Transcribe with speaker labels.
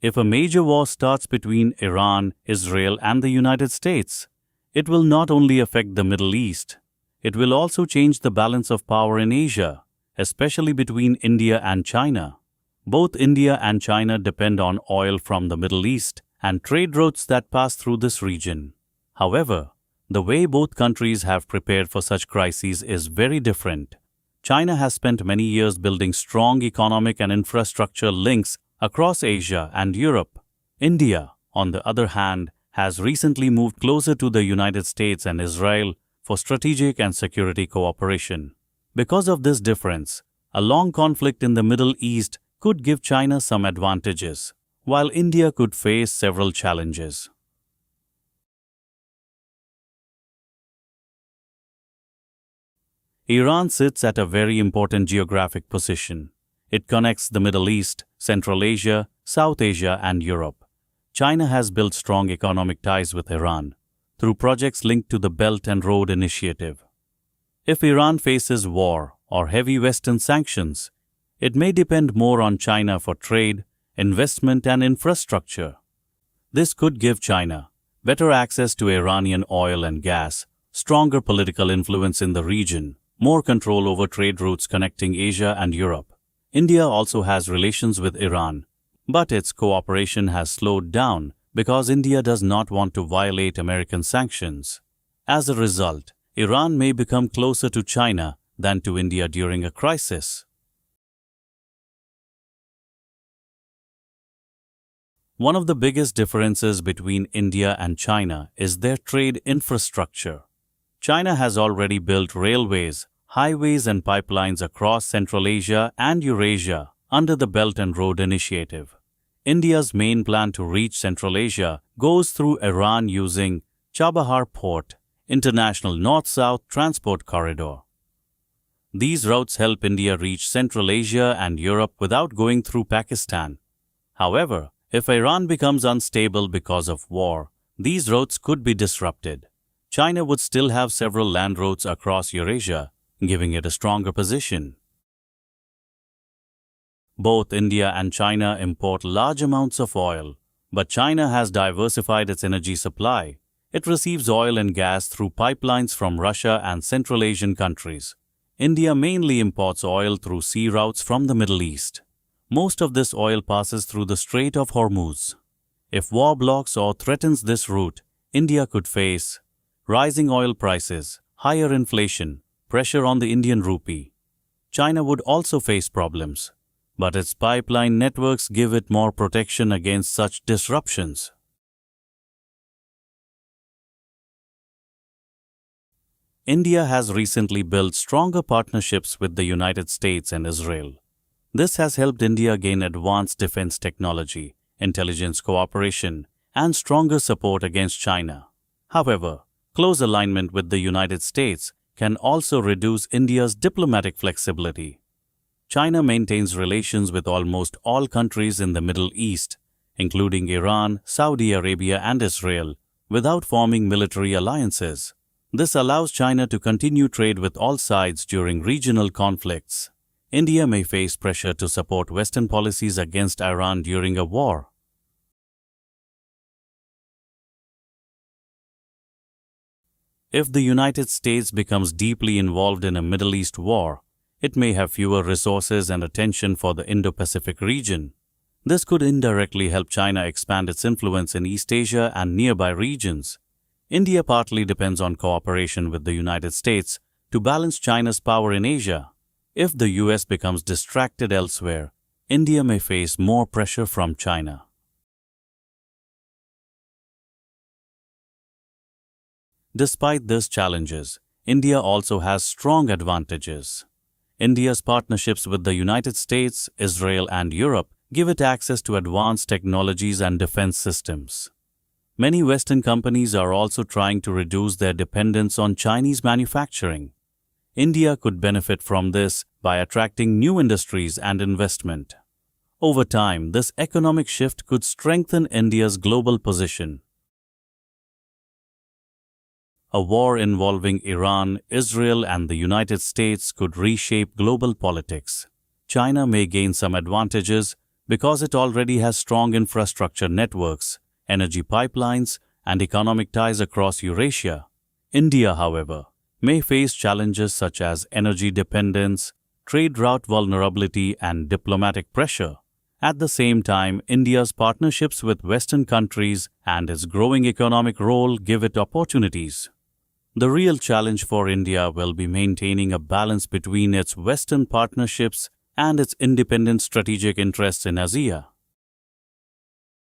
Speaker 1: If a major war starts between Iran, Israel, and the United States, it will not only affect the Middle East, it will also change the balance of power in Asia, especially between India and China. Both India and China depend on oil from the Middle East and trade routes that pass through this region. However, the way both countries have prepared for such crises is very different. China has spent many years building strong economic and infrastructure links across Asia and Europe. India, on the other hand, has recently moved closer to the United States and Israel for strategic and security cooperation. Because of this difference, a long conflict in the Middle East could give China some advantages, while India could face several challenges. Iran sits at a very important geographic position. It connects the Middle East, Central Asia, South Asia, and Europe. China has built strong economic ties with Iran through projects linked to the Belt and Road Initiative. If Iran faces war or heavy Western sanctions, it may depend more on China for trade, investment, and infrastructure. This could give China better access to Iranian oil and gas, stronger political influence in the region, more control over trade routes connecting Asia and Europe. India also has relations with Iran, but its cooperation has slowed down because India does not want to violate American sanctions. As a result, Iran may become closer to China than to India during a crisis. One of the biggest differences between India and China is their trade infrastructure. China has already built railways, highways, and pipelines across Central Asia and Eurasia under the Belt and Road Initiative. India's main plan to reach Central Asia goes through Iran using Chabahar Port, International North-South Transport Corridor. These routes help India reach Central Asia and Europe without going through Pakistan. However, if Iran becomes unstable because of war, these routes could be disrupted. China would still have several land routes across Eurasia, giving it a stronger position. Both India and China import large amounts of oil, but China has diversified its energy supply. It receives oil and gas through pipelines from Russia and Central Asian countries. India mainly imports oil through sea routes from the Middle East. Most of this oil passes through the Strait of Hormuz. If war blocks or threatens this route, India could face rising oil prices, higher inflation, pressure on the Indian rupee. China would also face problems, but its pipeline networks give it more protection against such disruptions. India has recently built stronger partnerships with the United States and Israel. This has helped India gain advanced defense technology, intelligence cooperation, and stronger support against China. However, close alignment with the United States can also reduce India's diplomatic flexibility. China maintains relations with almost all countries in the Middle East, including Iran, Saudi Arabia, and Israel, without forming military alliances. This allows China to continue trade with all sides during regional conflicts. India may face pressure to support Western policies against Iran during a war. If the United States becomes deeply involved in a Middle East war, it may have fewer resources and attention for the Indo-Pacific region. This could indirectly help China expand its influence in East Asia and nearby regions. India partly depends on cooperation with the United States to balance China's power in Asia. If the US becomes distracted elsewhere, India may face more pressure from China. Despite these challenges, India also has strong advantages. India's partnerships with the United States, Israel, and Europe give it access to advanced technologies and defense systems. Many Western companies are also trying to reduce their dependence on Chinese manufacturing. India could benefit from this by attracting new industries and investment. Over time, this economic shift could strengthen India's global position. A war involving Iran, Israel, and the United States could reshape global politics. China may gain some advantages, because it already has strong infrastructure networks, energy pipelines, and economic ties across Eurasia. India, however, may face challenges such as energy dependence, trade route vulnerability, and diplomatic pressure. At the same time, India's partnerships with Western countries and its growing economic role give it opportunities. The real challenge for India will be maintaining a balance between its Western partnerships and its independent strategic interests in Asia.